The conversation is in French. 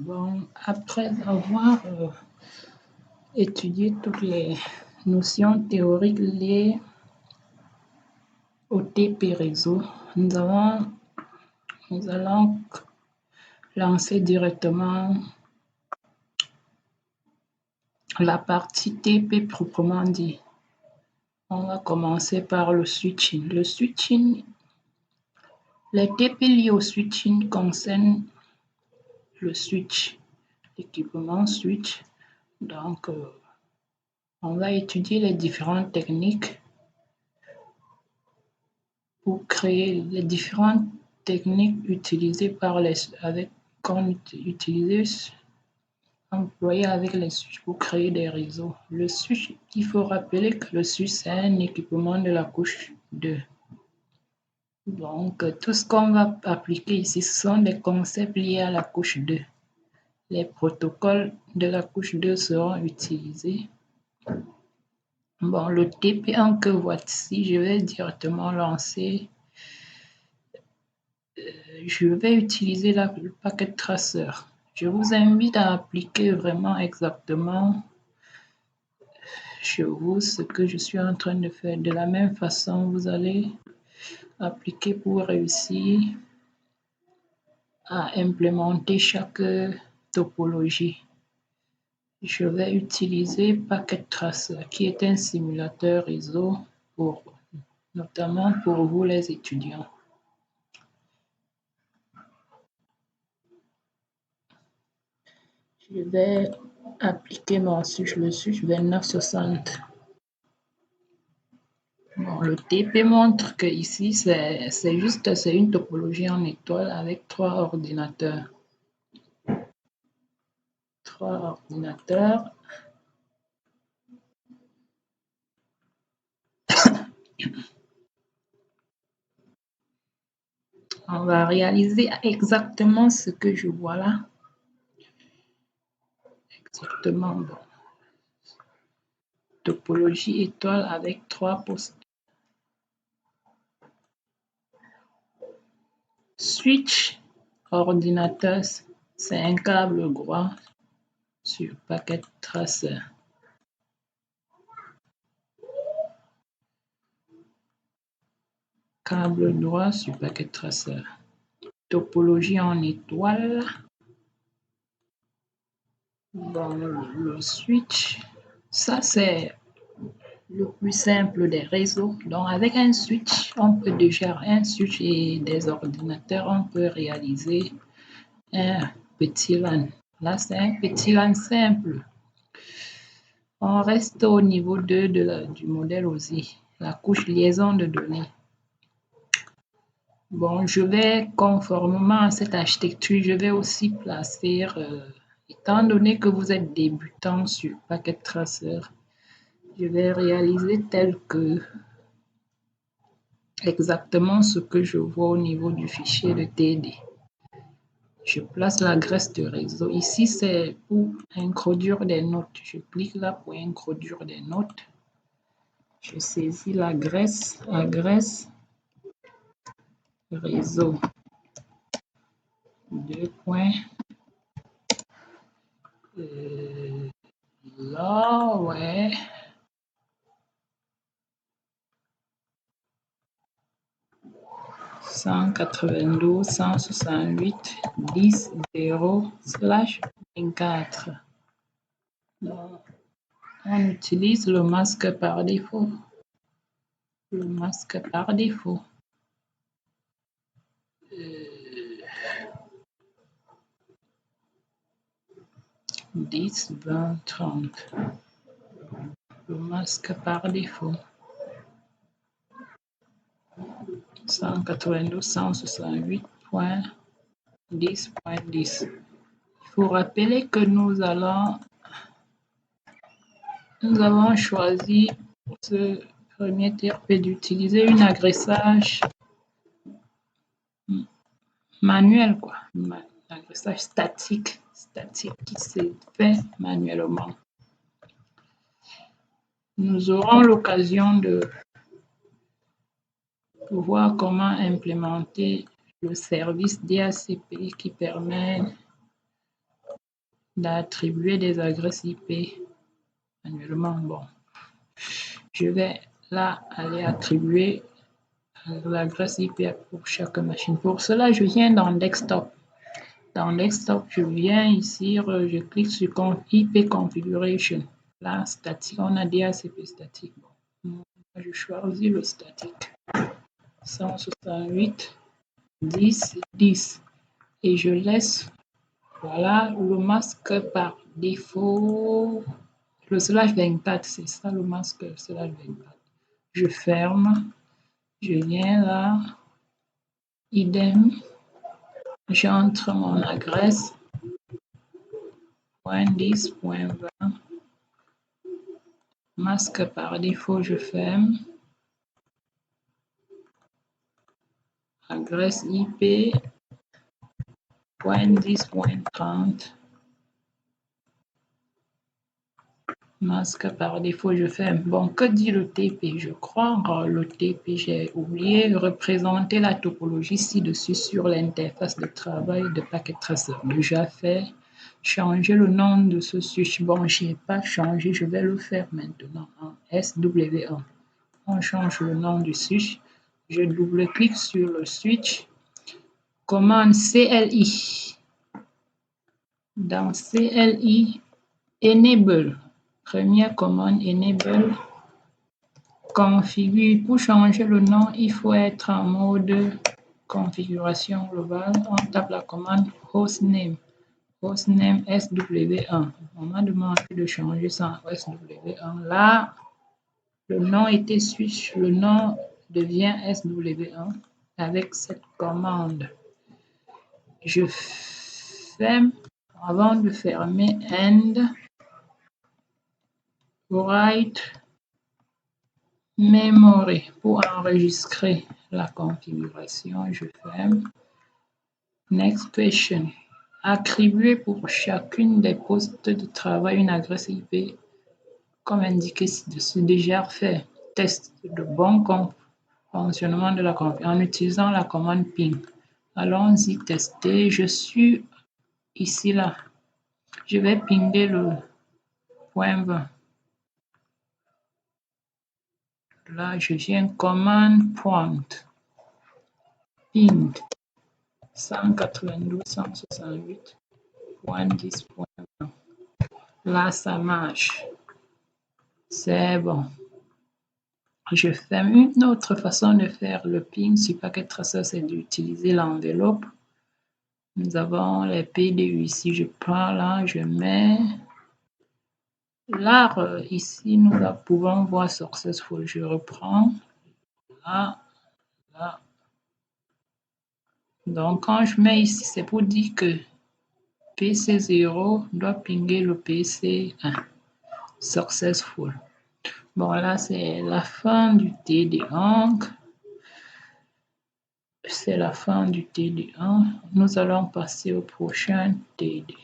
Bon, après avoir étudié toutes les notions théoriques liées au TP réseau, nous allons lancer directement la partie TP proprement dit. On va commencer par le switching. Le switching, les TP liés au switching concernent le switch, l'équipement switch. Donc, on va étudier les différentes techniques pour créer les différentes techniques utilisées par employées avec les switches pour créer des réseaux. Le switch, il faut rappeler que le switch, c'est un équipement de la couche 2. Donc, tout ce qu'on va appliquer ici, ce sont des concepts liés à la couche 2. Les protocoles de la couche 2 seront utilisés. Bon, le TP1 que voici, je vais directement lancer. Je vais utiliser le packet tracer. Je vous invite à appliquer vraiment exactement chez vous ce que je suis en train de faire. De la même façon, vous allez appliquer pour réussir à implémenter chaque topologie. Je vais utiliser Packet Tracer qui est un simulateur réseau notamment pour vous les étudiants. Je vais appliquer mon switch, le switch 2960. Bon, le TP montre que ici c'est une topologie en étoile avec 3 ordinateurs. On va réaliser exactement ce que je vois là. Exactement, bon. Topologie étoile avec 3 postes. Switch ordinateur, c'est un câble droit sur Packet Tracer. Câble droit sur Packet Tracer. Topologie en étoile. Bon, le switch, ça c'est le plus simple des réseaux. Donc avec un switch et des ordinateurs, on peut réaliser un petit LAN. Là, c'est un petit LAN simple. On reste au niveau 2 du modèle OSI, la couche liaison de données. Bon, je vais, conformément à cette architecture, je vais aussi placer, étant donné que vous êtes débutant sur Packet Tracer, je vais réaliser tel que exactement ce que je vois au niveau du fichier de TD. Je place la graisse de réseau. Ici, c'est pour introduire des notes. Je clique là pour introduire des notes. Je saisis la graisse réseau. 2 points. Là, ouais. (192, 168, 10, 0/24). On utilise le masque par défaut. 10, 20, 30. Le masque par défaut. 192, 168.10.10. Il faut rappeler que nous avons choisi pour ce premier TRP d'utiliser un agressage manuel, un agressage statique qui se fait manuellement. Nous aurons l'occasion de voir comment implémenter le service DHCP qui permet d'attribuer des adresses IP manuellement. Bon, je vais là aller attribuer l'adresse IP pour chaque machine. Pour cela, je viens dans Desktop. Dans Desktop, je viens ici, je clique sur IP Configuration. Là, statique, on a DHCP statique. Bon, je choisis le statique. 168, 10, 10. Et je laisse, voilà, le masque par défaut, le /24, c'est ça le masque /24. Je ferme, je viens là, idem, j'entre mon adresse, .10.20, masque par défaut, je ferme, adresse IP, .10.30, masque par défaut, je ferme. Bon, que dit le TP? Je crois le TP, j'ai oublié, représenter la topologie ci-dessus sur l'interface de travail de Packet Tracer. Déjà fait. Changer le nom de ce switch. Bon, je n'ai pas changé, je vais le faire maintenant en SW1. On change le nom du switch. Je double-clique sur le switch. Commande CLI. Dans CLI, Enable. Première commande, Enable. Configure. Pour changer le nom, il faut être en mode configuration globale. On tape la commande hostname. Hostname SW1. On m'a demandé de changer ça en SW1. Là, le nom était switch, le nom devient SW1 avec cette commande. Je ferme. Avant de fermer, end, write memory pour enregistrer la configuration. Je ferme. Next question. Attribuer pour chacune des postes de travail une adresse IP comme indiqué ci-dessus. Déjà fait. Test de bon fonctionnement de la configuration en utilisant la commande ping. Allons-y tester. Je suis ici là. Je vais pinguer le .20. Là, je viens commande prompt. Ping 192.168.10.20. Là, ça marche. C'est bon. Je ferme. Une autre façon de faire le ping sur Packet Tracer, c'est d'utiliser l'enveloppe. Nous avons les PDU ici. Je prends là, je mets. Là, ici, nous pouvons voir Successful. Je reprends. Là, là. Donc, quand je mets ici, c'est pour dire que PC0 doit pinguer le PC1. Successful. Bon, là, c'est la fin du TD1. C'est la fin du TD1. Nous allons passer au prochain TD.